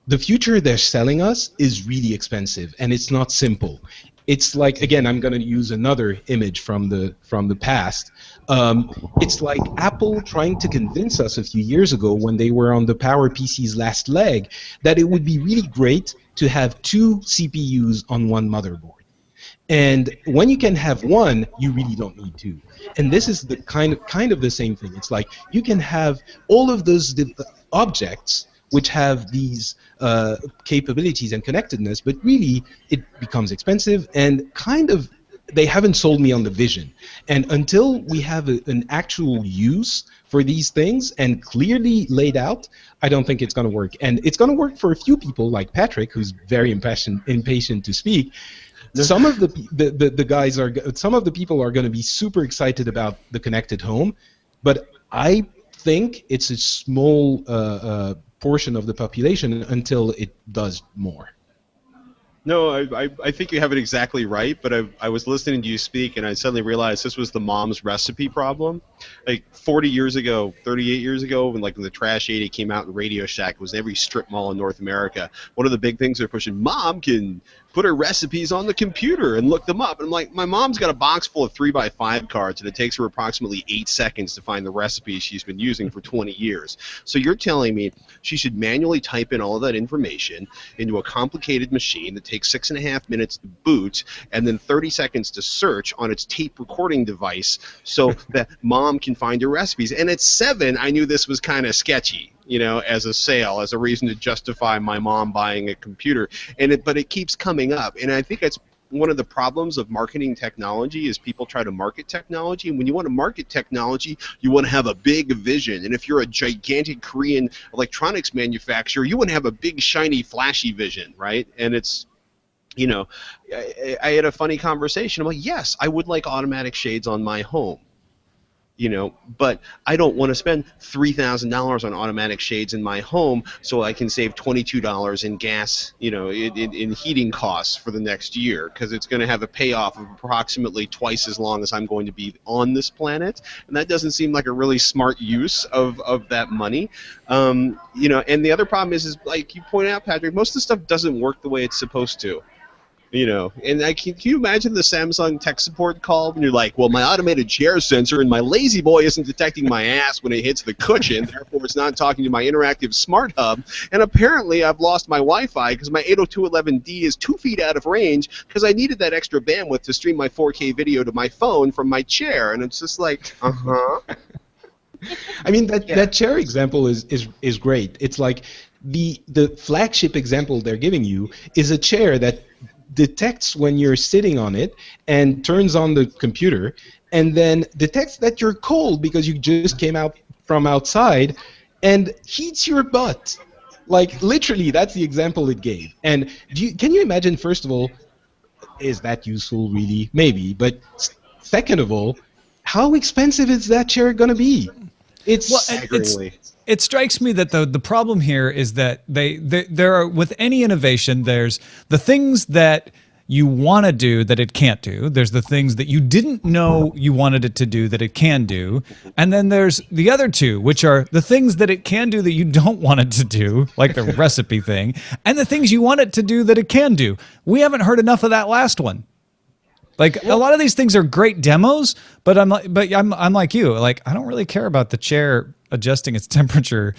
the future they're selling us is really expensive, and it's not simple. It's like, again, I'm going to use another image from the past. It's like Apple trying to convince us a few years ago when they were on the Power PC's last leg that it would be really great to have 2 CPUs on one motherboard. And when you can have one, you really don't need 2. And this is the kind of the same thing. It's like you can have all of those objects which have these capabilities and connectedness, but really it becomes expensive, and kind of they haven't sold me on the vision. And until we have an actual use for these things and clearly laid out, I don't think it's going to work. And it's going to work for a few people like Patrick, who's very impatient to speak. Some of the people are going to be super excited about the connected home, but I think it's a small portion of the population until it does more. No, I think you have it exactly right, but I was listening to you speak, and I suddenly realized this was the mom's recipe problem. Like 40 years ago, 38 years ago, when the Trash 80 came out in Radio Shack, it was in every strip mall in North America. One of the big things they're pushing, Mom can put her recipes on the computer and look them up. And I'm like, my mom's got a box full of 3x5 cards, and it takes her approximately 8 seconds to find the recipes she's been using for 20 years. So you're telling me she should manually type in all of that information into a complicated machine that takes takes 6.5 minutes to boot, and then 30 seconds to search on its tape recording device so that mom can find your recipes. And at 7, I knew this was kind of sketchy, as a sale, as a reason to justify my mom buying a computer. But it keeps coming up, and I think it's one of the problems of marketing technology is people try to market technology, and when you want to market technology, you want to have a big vision. And if you're a gigantic Korean electronics manufacturer, you want to have a big, shiny, flashy vision, right? And it's, I had a funny conversation. I'm like, yes, I would like automatic shades on my home. But I don't want to spend $3,000 on automatic shades in my home so I can save $22 in gas, in heating costs for the next year, because it's going to have a payoff of approximately twice as long as I'm going to be on this planet, and that doesn't seem like a really smart use of that money. And the other problem is like you pointed out, Patrick, most of the stuff doesn't work the way it's supposed to. And can you imagine the Samsung tech support call when you're like, well, my automated chair sensor and my lazy boy isn't detecting my ass when it hits the cushion, therefore it's not talking to my interactive smart hub, and apparently I've lost my Wi-Fi because my 802.11d is 2 feet out of range because I needed that extra bandwidth to stream my 4K video to my phone from my chair, and it's just like, I mean, that chair example is great. It's like the flagship example they're giving you is a chair that detects when you're sitting on it and turns on the computer, and then detects that you're cold because you just came out from outside and heats your butt. Like, literally, that's the example it gave. And can you imagine, first of all, is that useful really? Maybe. But second of all, how expensive is that chair going to be? It strikes me that the problem here is that there are, with any innovation, there's the things that you want to do that it can't do. There's the things that you didn't know you wanted it to do that it can do. And then there's the other two, which are the things that it can do that you don't want it to do, like the recipe thing, and the things you want it to do that it can do. We haven't heard enough of that last one. Like, a lot of these things are great demos, but I'm like you. Like, I don't really care about the chair adjusting its temperature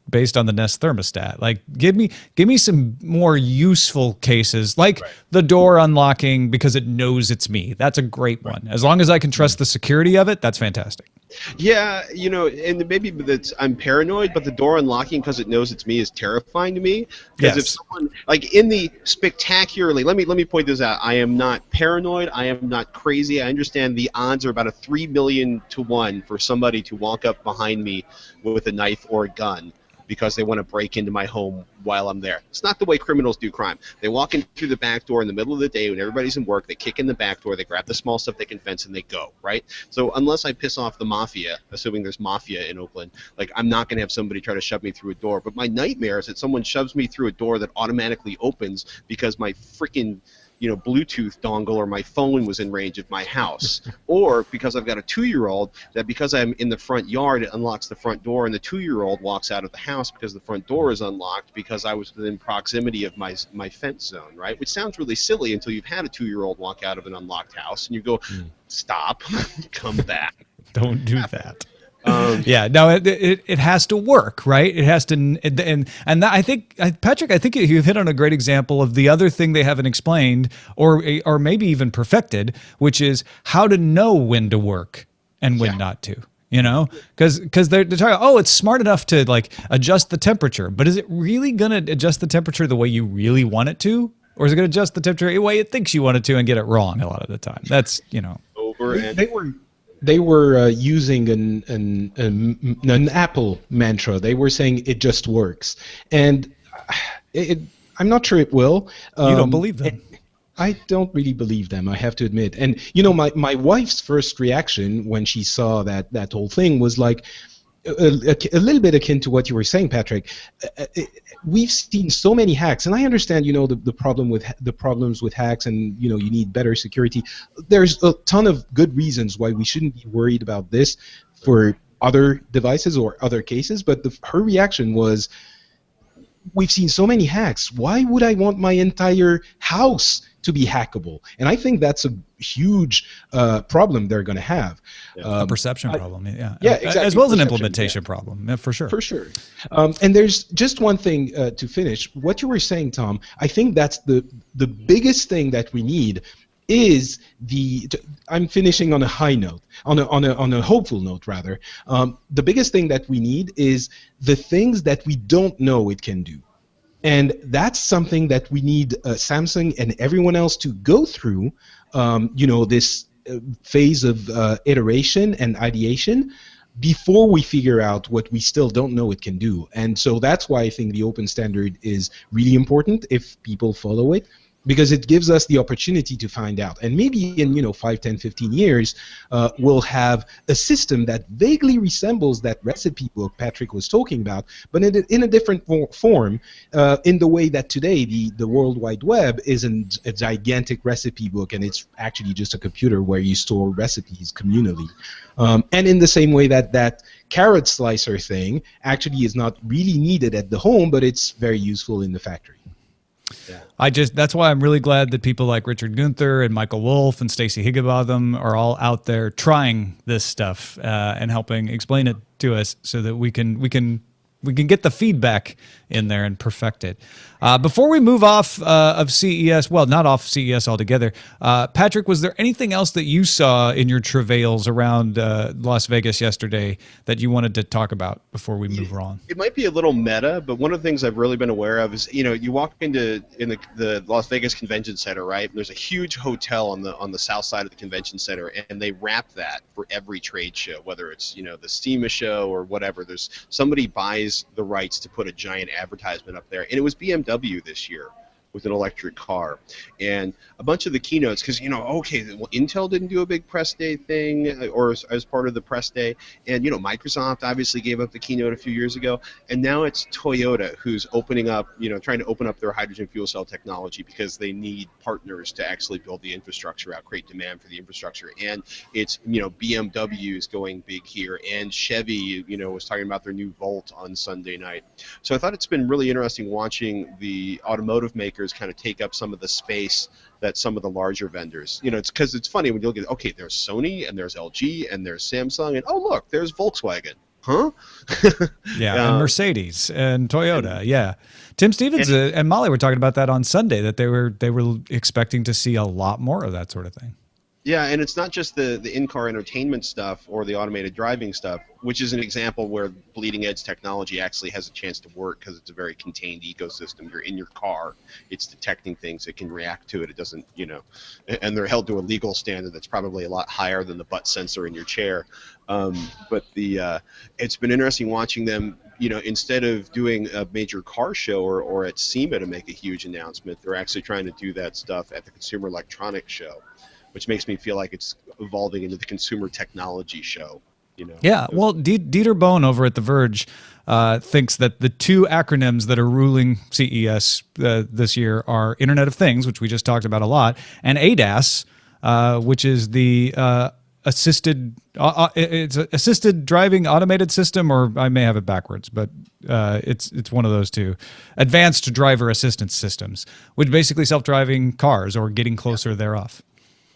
based on the Nest thermostat. Like, give me some more useful cases, like the door unlocking because it knows it's me. That's a great one. As long as I can trust the security of it, that's fantastic. Yeah, and maybe I'm paranoid, but the door unlocking because it knows it's me is terrifying to me. Because if someone, like in the spectacularly, let me point this out. I am not paranoid. I am not crazy. I understand the odds are about 3 million to 1 for somebody to walk up behind me with a knife or a gun because they want to break into my home while I'm there. It's not the way criminals do crime. They walk in through the back door in the middle of the day when everybody's in work, they kick in the back door, they grab the small stuff they can fence, and they go, right? So unless I piss off the mafia, assuming there's mafia in Oakland, like, I'm not going to have somebody try to shove me through a door. But my nightmare is that someone shoves me through a door that automatically opens because my freaking Bluetooth dongle or my phone was in range of my house, or because I've got a 2-year-old that because I'm in the front yard, it unlocks the front door, and the 2-year-old walks out of the house because the front door is unlocked because I was within proximity of my fence zone, right? Which sounds really silly until you've had a 2-year-old walk out of an unlocked house and you go, stop, come back. Don't do that. Yeah, no, it has to work, right? It has to, and that, I think, Patrick, I think you've hit on a great example of the other thing they haven't explained, or maybe even perfected, which is how to know when to work and when not to. Because they're talking, oh, it's smart enough to like adjust the temperature, but is it really going to adjust the temperature the way you really want it to, or is it going to adjust the temperature the way it thinks you want it to and get it wrong a lot of the time? That's They were using an Apple mantra. They were saying it just works, and I'm not sure it will. You don't believe them? I don't really believe them, I have to admit. And my wife's first reaction when she saw that whole thing was like a little bit akin to what you were saying, Patrick. We've seen so many hacks, and I understand, the problems with hacks, and you need better security. There's a ton of good reasons why we shouldn't be worried about this for other devices or other cases. But her reaction was, we've seen so many hacks. Why would I want my entire house to be hackable? And I think that's a huge problem they're going to have. A perception problem, yeah. Yeah, exactly. As well as an Perception, implementation problem, yeah, for sure. For sure. And there's just one thing to finish. What you were saying, Tom, I think that's the biggest thing that we need is I'm finishing on a high note, on a hopeful note rather. The biggest thing that we need is the things that we don't know it can do. And that's something that we need Samsung and everyone else to go through, this phase of iteration and ideation before we figure out what we still don't know it can do. And so that's why I think the open standard is really important if people follow it, because it gives us the opportunity to find out. And maybe in 5, 10, 15 years, we'll have a system that vaguely resembles that recipe book Patrick was talking about, but in a different form, in the way that today the World Wide Web isn't a gigantic recipe book, and it's actually just a computer where you store recipes communally. And in the same way that carrot slicer thing actually is not really needed at the home, but it's very useful in the factory. Yeah. That's why I'm really glad that people like Richard Gunther and Michael Wolff and Stacy Higginbotham are all out there trying this stuff and helping explain it to us so that we can get the feedback in there and perfect it. Before we move off of CES, well, not off CES altogether, Patrick, was there anything else that you saw in your travails around Las Vegas yesterday that you wanted to talk about before we move on? It might be a little meta, but one of the things I've really been aware of is, you walk in the Las Vegas Convention Center, right? And there's a huge hotel on the south side of the convention center, and they wrap that for every trade show, whether it's the SEMA show or whatever. There's somebody buys the rights to put a giant advertisement up there, and it was BMW this year with an electric car, and a bunch of the keynotes, because Intel didn't do a big press day thing or as part of the press day, and Microsoft obviously gave up the keynote a few years ago, and now it's Toyota who's opening up, trying to open up their hydrogen fuel cell technology because they need partners to actually build the infrastructure out, create demand for the infrastructure, and it's BMW is going big here, and Chevy was talking about their new Volt on Sunday night. So I thought it's been really interesting watching the automotive makers kind of take up some of the space that some of the larger vendors, it's because it's funny when you look at, there's Sony and there's LG and there's Samsung and look, there's Volkswagen, huh? Yeah, and Mercedes and Toyota, Tim Stevens and Molly were talking about that on Sunday, that they were expecting to see a lot more of that sort of thing. Yeah, and it's not just the in-car entertainment stuff or the automated driving stuff, which is an example where bleeding-edge technology actually has a chance to work because it's a very contained ecosystem. You're in your car. It's detecting things. It can react to it. It doesn't, and they're held to a legal standard that's probably a lot higher than the butt sensor in your chair. But it's been interesting watching them, instead of doing a major car show or at SEMA to make a huge announcement, they're actually trying to do that stuff at the Consumer Electronics Show, which makes me feel like it's evolving into the consumer technology show. Yeah, well, Dieter Bohn over at The Verge thinks that the two acronyms that are ruling CES this year are Internet of Things, which we just talked about a lot, and ADAS, which is the assisted driving automated system, or I may have it backwards, but it's one of those two. Advanced driver assistance systems, which basically self-driving cars or getting closer thereof.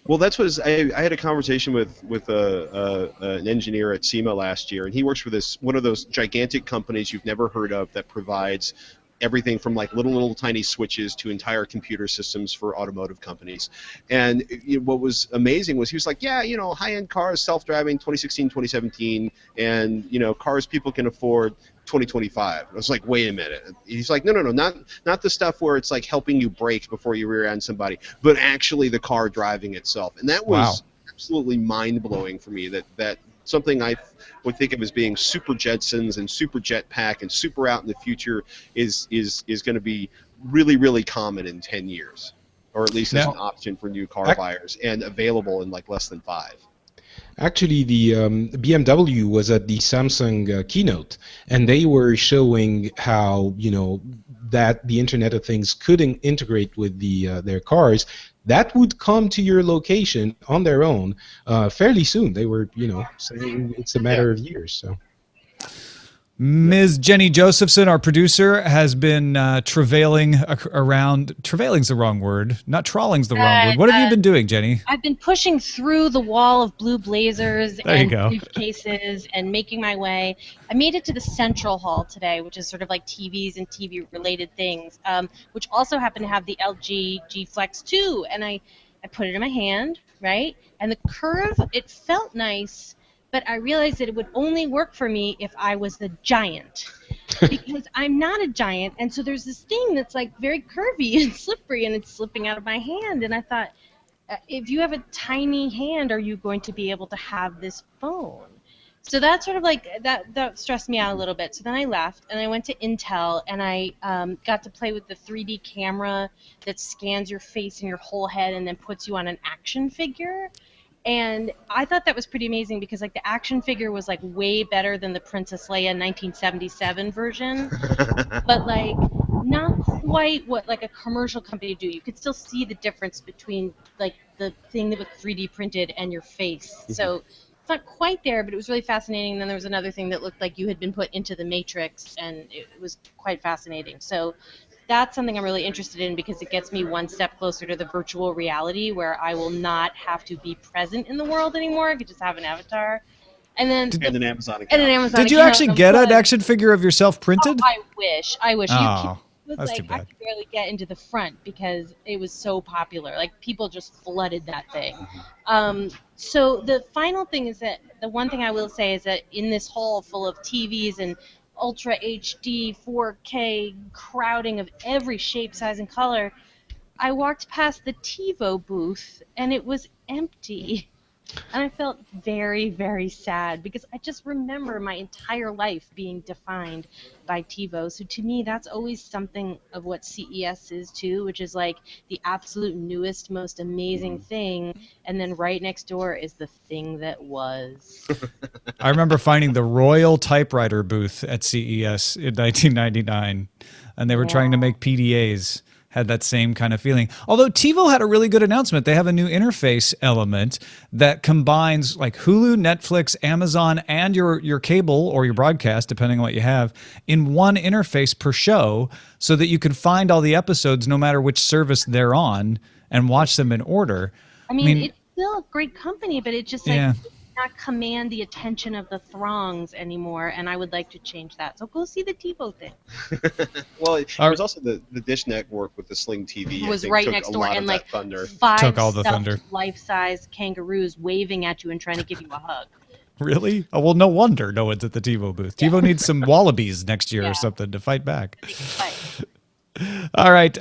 Well, I had a conversation with an engineer at SEMA last year, and he works for one of those gigantic companies you've never heard of that provides everything from like little tiny switches to entire computer systems for automotive companies. And what was amazing was he was like, high-end cars, self-driving, 2016, 2017, and cars people can afford 2025. I was like, wait a minute. He's like, no, not the stuff where it's like helping you brake before you rear end somebody, but actually the car driving itself. And that was absolutely mind-blowing for me, that something I would think of as being super Jetsons and super jetpack and super out in the future is going to be really, really common in 10 years, or at least as an option for new car buyers and available in like less than 5. Actually, the BMW was at the Samsung keynote, and they were showing how that the Internet of Things could integrate with their cars. That would come to your location on their own fairly soon. They were saying it's a matter of years. So. Ms. Jenny Josephson, our producer, has been travailing around. Travailing's the wrong word. Not trawling's the wrong word. What have you been doing, Jenny? I've been pushing through the wall of blue blazers There you and go. briefcases and making my way. I made it to the Central Hall today, which is sort of like TVs and TV-related things, which also happen to have the LG G Flex 2. And I put it in my hand, right? And the curve, it felt nice, but I realized that it would only work for me if I was the giant. Because I'm not a giant, and so there's this thing that's like very curvy and slippery, and it's slipping out of my hand. And I thought, if you have a tiny hand, are you going to be able to have this phone? So that sort of like that stressed me out a little bit. So then I left and I went to Intel, and I got to play with the 3D camera that scans your face and your whole head and then puts you on an action figure. And I thought that was pretty amazing because like the action figure was like way better than the Princess Leia 1977 version, but like not quite what like a commercial company would do. You could still see the difference between like the thing that was 3D printed and your face. So it's not quite there, but it was really fascinating. And then there was another thing that looked like you had been put into the Matrix, and it was quite fascinating. So that's something I'm really interested in because it gets me one step closer to the virtual reality where I will not have to be present in the world anymore. I could just have an avatar. And then an Amazon account. And an Amazon Did you account. actually get an action figure of yourself printed? Oh, I wish. Oh, It was that's like too bad. I could barely get into the front because it was so popular. Like people just flooded that thing. So the final thing is that the one thing I will say is that in this hall full of TVs and Ultra HD 4K crowding of every shape, size, and color, I walked past the TiVo booth and it was empty. And I felt very, very sad because I just remember my entire life being defined by TiVo. So to me, that's always something of what CES is too, which is like the absolute newest, most amazing thing. And then right next door is the thing that was. I remember finding the Royal Typewriter booth at CES in 1999, and they were trying to make PDAs. Had that same kind of feeling. Although TiVo had a really good announcement. They have a new interface element that combines like Hulu, Netflix, Amazon, and your cable or your broadcast, depending on what you have, in one interface per show so that you can find all the episodes no matter which service they're on and watch them in order. I mean it's still a great company, but it just like Yeah. does not command the attention of the throngs anymore, and I would like to change that. So go see the TiVo thing. Well, there was also the Dish Network with the Sling TV. It was I think, right took next a door, lot and of like that thunder. 5 Took all the stuffed thunder. life-size kangaroos waving at you and trying to give you a hug. Really? Oh, well, no wonder no one's at the TiVo booth. TiVo needs some wallabies next year Yeah. or something to fight back. But All right.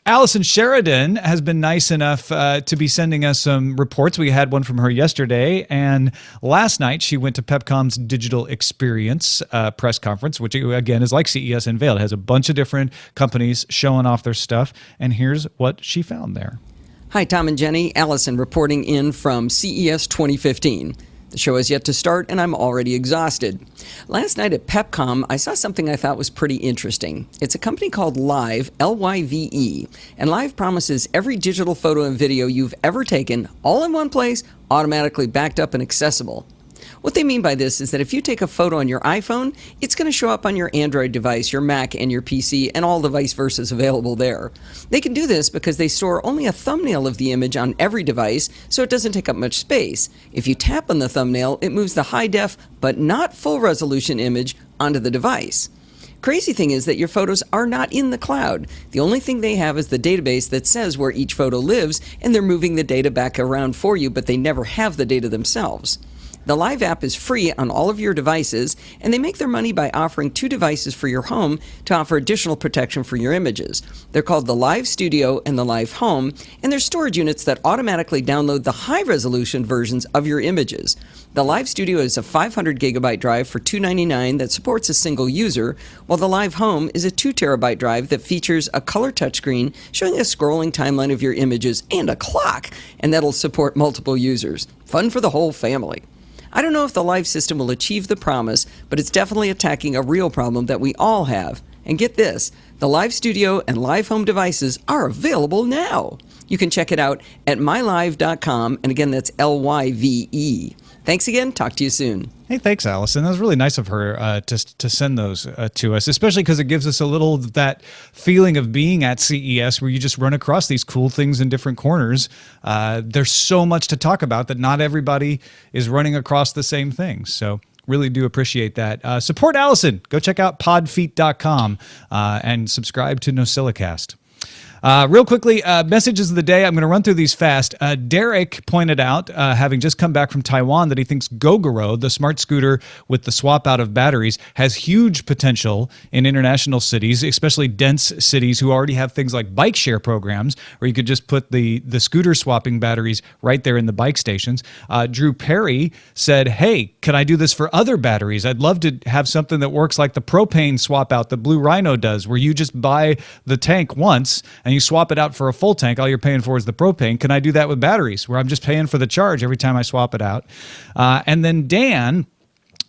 Allison Sheridan has been nice enough to be sending us some reports. We had one from her yesterday. And last night, she went to Pepcom's Digital Experience press conference, which, again, is like CES Unveiled. It has a bunch of different companies showing off their stuff. And here's what she found there. Hi, Tom and Jenny. Allison reporting in from CES 2015. The show has yet to start, and I'm already exhausted. Last night at Pepcom, I saw something I thought was pretty interesting. It's a company called Live, L-Y-V-E, and Live promises every digital photo and video you've ever taken, all in one place, automatically backed up and accessible. What they mean by this is that if you take a photo on your iPhone, it's going to show up on your Android device, your Mac, and your PC, and all the vice versa available there. They can do this because they store only a thumbnail of the image on every device, so it doesn't take up much space. If you tap on the thumbnail, it moves the high-def, but not full-resolution image onto the device. Crazy thing is that your photos are not in the cloud. The only thing they have is the database that says where each photo lives, and they're moving the data back around for you, but they never have the data themselves. The Live app is free on all of your devices, and they make their money by offering 2 devices for your home to offer additional protection for your images. They're called the Live Studio and the Live Home, and they're storage units that automatically download the high-resolution versions of your images. The Live Studio is a 500 gigabyte drive for $299 that supports a single user, while the Live Home is a 2 terabyte drive that features a color touchscreen showing a scrolling timeline of your images and a clock, and that'll support multiple users. Fun for the whole family. I don't know if the Live system will achieve the promise, but it's definitely attacking a real problem that we all have. And get this, the Live Studio and Live Home devices are available now. You can check it out at mylive.com, and again, that's L-Y-V-E. Thanks again. Talk to you soon. Hey, thanks, Allison. That was really nice of her to send those to us, especially because it gives us a little of that feeling of being at CES where you just run across these cool things in different corners. There's so much to talk about that not everybody is running across the same things. So really do appreciate that. Support Allison. Go check out podfeet.com and subscribe to NosillaCast. Real quickly, messages of the day. I'm going to run through these fast. Derek pointed out, having just come back from Taiwan, that he thinks Gogoro, the smart scooter with the swap out of batteries, has huge potential in international cities, especially dense cities who already have things like bike share programs, where you could just put the scooter swapping batteries right there in the bike stations. Drew Perry said, hey, can I do this for other batteries? I'd love to have something that works like the propane swap out that Blue Rhino does, where you just buy the tank once and you swap it out for a full tank. All you're paying for is the propane. Can I do that with batteries, where I'm just paying for the charge every time I swap it out? And then Dan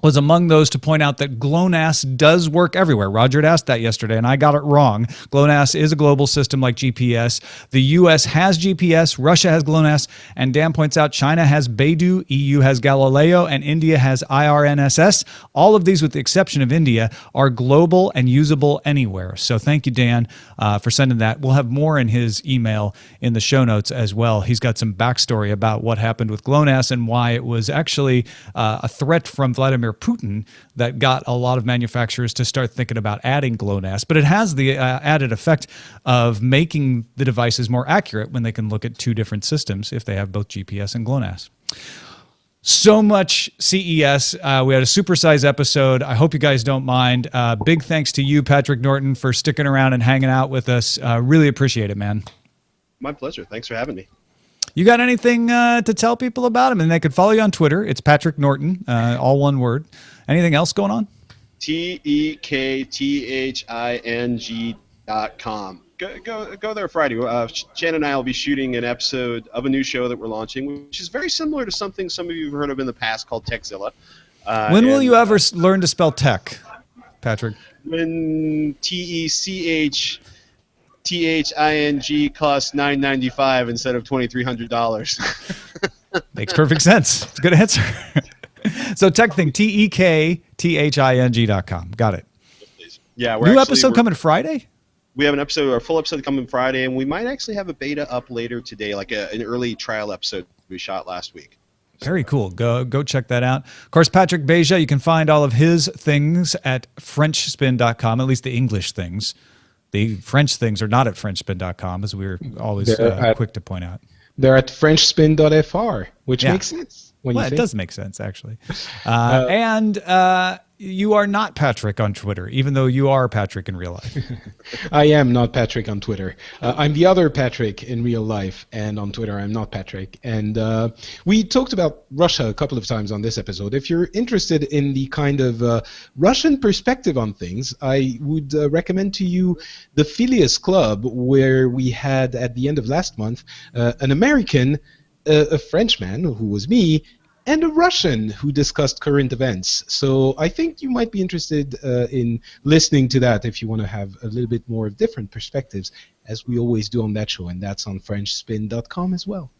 was among those to point out that GLONASS does work everywhere. Roger had asked that yesterday, and I got it wrong. GLONASS is a global system like GPS. The U.S. has GPS, Russia has GLONASS, and Dan points out China has Beidou, EU has Galileo, and India has IRNSS. All of these, with the exception of India, are global and usable anywhere. So thank you, Dan, for sending that. We'll have more in his email in the show notes as well. He's got some backstory about what happened with GLONASS and why it was actually a threat from Vladimir Putin that got a lot of manufacturers to start thinking about adding GLONASS. But it has the added effect of making the devices more accurate when they can look at two different systems if they have both GPS and GLONASS. So much CES. We had a supersized episode. I hope you guys don't mind. Big thanks to you, Patrick Norton, for sticking around and hanging out with us. Really appreciate it, man. My pleasure. Thanks for having me. You got anything to tell people about him? And they could follow you on Twitter. It's Patrick Norton, all one word. Anything else going on? TEKTHING.com. Go there Friday. Shannon and I will be shooting an episode of a new show that we're launching, which is very similar to something some of you have heard of in the past called Techzilla. When will you ever learn to spell tech, Patrick? When TECHTHING costs $995 instead of $2,300. Makes perfect sense. It's a good answer. So TechThing, TEKTHING.com. Got it. Yeah, new episode coming Friday? We have our full episode coming Friday, and we might actually have a beta up later today, like an early trial episode we shot last week. Very cool. Go check that out. Of course, Patrick Beja, you can find all of his things at FrenchSpin.com, at least the English things. The French things are not at FrenchSpin.com, as we're always quick to point out. They're at FrenchSpin.fr, which makes sense. It does make sense, actually. And you are not Patrick on Twitter, even though you are Patrick in real life. I am not Patrick on Twitter. I'm the other Patrick in real life, and on Twitter I'm not Patrick. And we talked about Russia a couple of times on this episode. If you're interested in the kind of Russian perspective on things, I would recommend to you the Phileas Club, where we had, at the end of last month, an American, a Frenchman, who was me, and a Russian who discussed current events. So I think you might be interested in listening to that if you want to have a little bit more of different perspectives, as we always do on that show, and that's on FrenchSpin.com as well.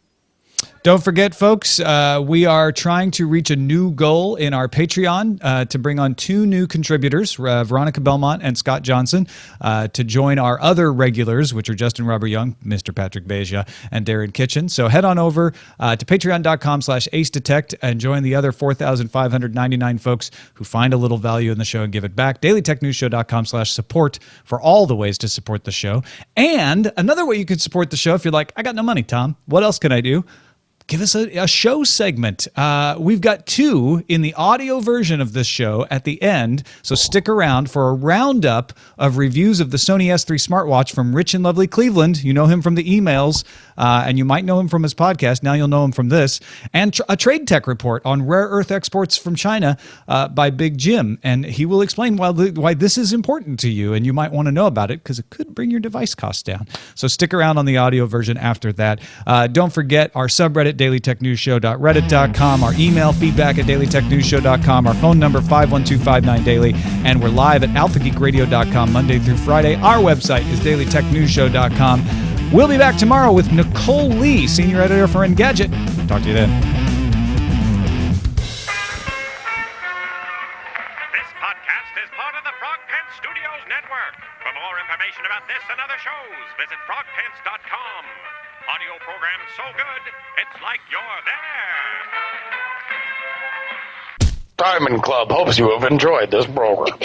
Don't forget, folks, we are trying to reach a new goal in our Patreon to bring on 2 new contributors, Veronica Belmont and Scott Johnson, to join our other regulars, which are Justin Robert Young, Mr. Patrick Beja, and Darren Kitchen. So head on over to patreon.com/acedetect and join the other 4,599 folks who find a little value in the show and give it back. dailytechnewsshow.com/support for all the ways to support the show. And another way you can support the show, if you're like, I got no money, Tom, what else can I do? Give us a show segment. We've got 2 in the audio version of this show at the end, so stick around for a roundup of reviews of the Sony S3 smartwatch from Rich and Lovely Cleveland. You know him from the emails, and you might know him from his podcast. Now you'll know him from this. And a trade tech report on rare earth exports from China by Big Jim, and he will explain why this is important to you, and you might want to know about it because it could bring your device costs down. So stick around on the audio version after that. Don't forget our subreddit, dailytechnewsshow.reddit.com, our email, feedback at dailytechnewsshow.com, our phone number, 51259daily, and we're live at alphageekradio.com Monday through Friday. Our website is dailytechnewsshow.com. We'll be back tomorrow with Nicole Lee, Senior Editor for Engadget. Talk to you then. information about this and other shows, visit frogpants.com. Audio programs so good, it's like you're there. Diamond Club hopes you have enjoyed this program.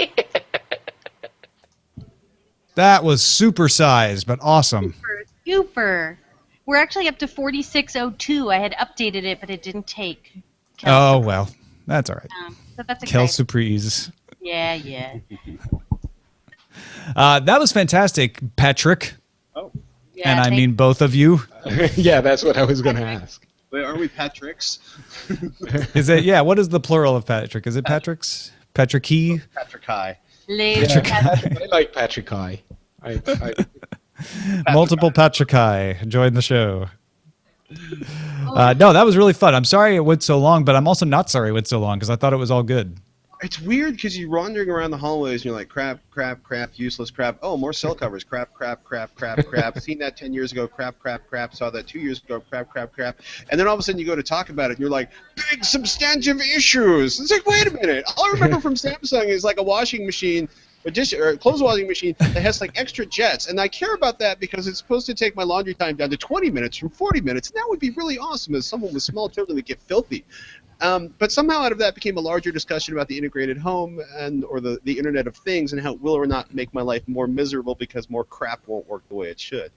That was supersized, but awesome. Super. We're actually up to 4602. I had updated it, but it didn't take. Oh, well, that's all right. So that's okay. Kel Surprise. Yeah. That was fantastic, Patrick. Oh. Yeah, And I mean both of you. Yeah, that's what I was going to ask. Wait, are we Patricks? Is it? Yeah. What is the plural of Patrick? Is it Patrick's? Patricky? Patrick High. I like Patrick High. Multiple Patrick High joined the show. No, that was really fun. I'm sorry it went so long, but I'm also not sorry it went so long because I thought it was all good. It's weird because you're wandering around the hallways and you're like, crap, useless crap. Oh, more cell covers. Crap. Seen that 10 years ago. Crap. Saw that 2 years ago. Crap. And then all of a sudden you go to talk about it and you're like, big substantive issues. It's like, wait a minute. All I remember from Samsung is like a washing machine, or a clothes washing machine that has like extra jets. And I care about that because it's supposed to take my laundry time down to 20 minutes from 40 minutes. And that would be really awesome as someone with small children that get filthy. But somehow out of that became a larger discussion about the integrated home or the Internet of Things and how it will or not make my life more miserable because more crap won't work the way it should.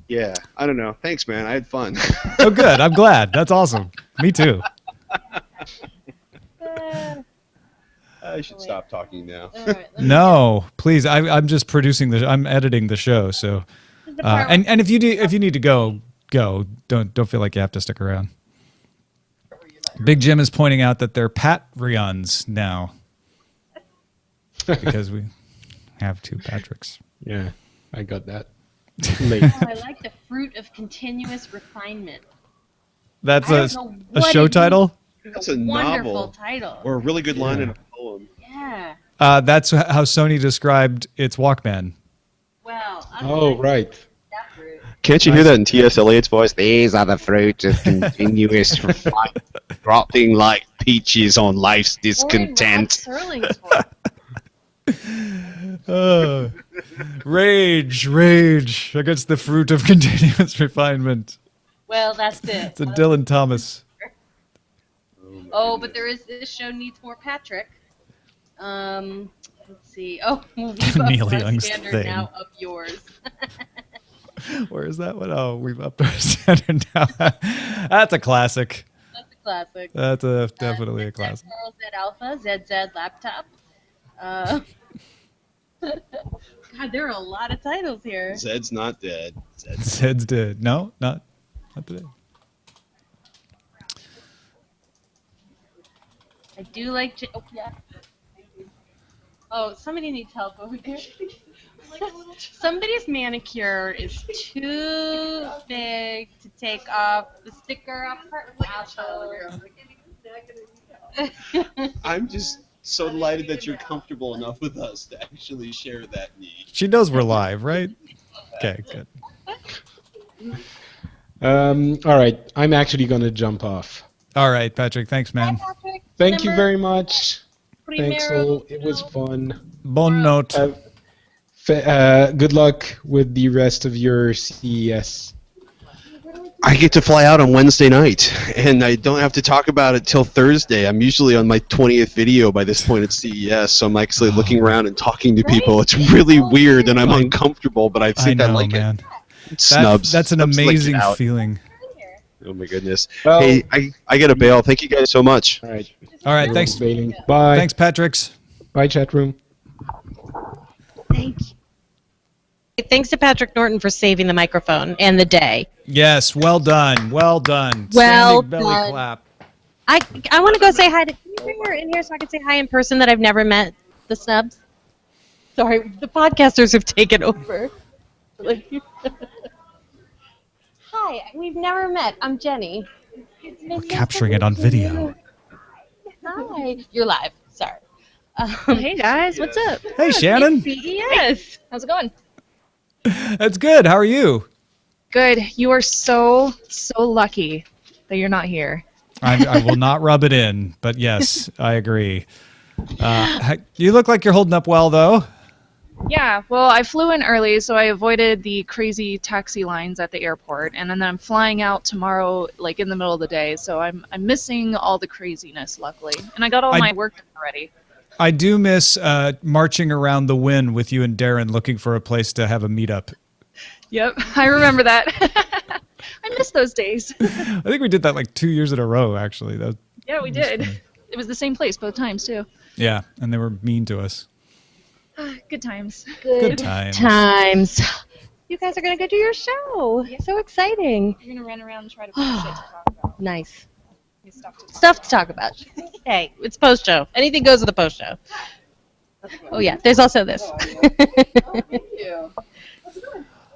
Yeah, I don't know. Thanks, man. I had fun. Oh, good. I'm glad. That's awesome. Me too. I should stop talking now. No, please. I'm just producing I'm editing the show. So, and if you need to go. Don't feel like you have to stick around. Big Jim is pointing out that they're Patreons now because we have two Patricks. Yeah, I got that. I like the fruit of continuous refinement. That's I a don't know what show it title? That's a Wonderful novel. title. Or a really good line in a poem. Yeah. That's how Sony described its Walkman. Well. Oh, right. That fruit. Can't you hear that in T.S. Eliot's voice? These are the fruits of continuous refinement, dropping like peaches on life's discontent. Rage against the fruit of continuous refinement. Well, that's it. It's a Dylan Thomas. But this show needs more Patrick. Let's see. Oh, we'll leave up Neil our Young's standard thing. now of yours. Where is that one? Oh, we've upped our standard now. That's a classic. That's a classic. That's definitely a classic. Carl Z Alpha, ZZ Laptop. God, there are a lot of titles here. Zed's not dead. Zed's dead. No, not today. I do like to. Oh, yeah. Oh, somebody needs help over here. Somebody's manicure is too big to take off the sticker off her asshole. I'm just so delighted that you're comfortable enough with us to actually share that need. She knows we're live, right? Okay, good. All right, I'm actually going to jump off. All right, Patrick. Thanks, man. Hi, Patrick. Thank you very much. Primero. Thanks all. It was fun. Bon note. Good luck with the rest of your CES. I get to fly out on Wednesday night, and I don't have to talk about it till Thursday. I'm usually on my 20th video by this point at CES, so I'm actually looking around and talking to people. It's really weird, and I'm uncomfortable, but I think I like man. it. Snubs. That's an Snubs like amazing it out. feeling. Oh my goodness. Well, hey, I got to bail. Thank you guys so much. All right. All right, thanks. Bailing. Bye. Thanks, Patricks. Bye, chat room. Thank you. Thanks to Patrick Norton for saving the microphone and the day. Yes, well done. Well done. Well Standing belly done. clap. I want to go say hi to. Can you bring her in here so I can say hi in person that I've never met the snubs? Sorry, the podcasters have taken over. Hi, we've never met. I'm Jenny. We're capturing it on video. Hi. You're live. Sorry. Hey guys, what's up? Hey, Shannon. CES. How's it going? That's good. How are you? Good. You are so lucky that you're not here. I will not rub it in, but yes, I agree. You look like you're holding up well, though. Yeah, well, I flew in early, so I avoided the crazy taxi lines at the airport, and then I'm flying out tomorrow, like in the middle of the day. So I'm missing all the craziness, luckily, and I got all my work done already. I do miss marching around the Wynn with you and Darren looking for a place to have a meetup. Yep, I remember that. I miss those days. I think we did that like 2 years in a row, actually. Yeah, we did. It was the same place both times too. Yeah, and they were mean to us. Good times. Good times. Times. You guys are gonna go do your show. So exciting. You're gonna run around and try to find shit to talk about. Nice. Stuff To talk about. Hey, it's post show. Anything goes with the post show. Oh yeah, there's also this. Thank you.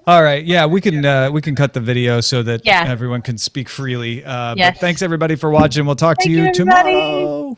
All right, yeah, we can cut the video so that Yeah. everyone can speak freely. Yes. But thanks everybody for watching. We'll talk to Thank you you, everybody. tomorrow.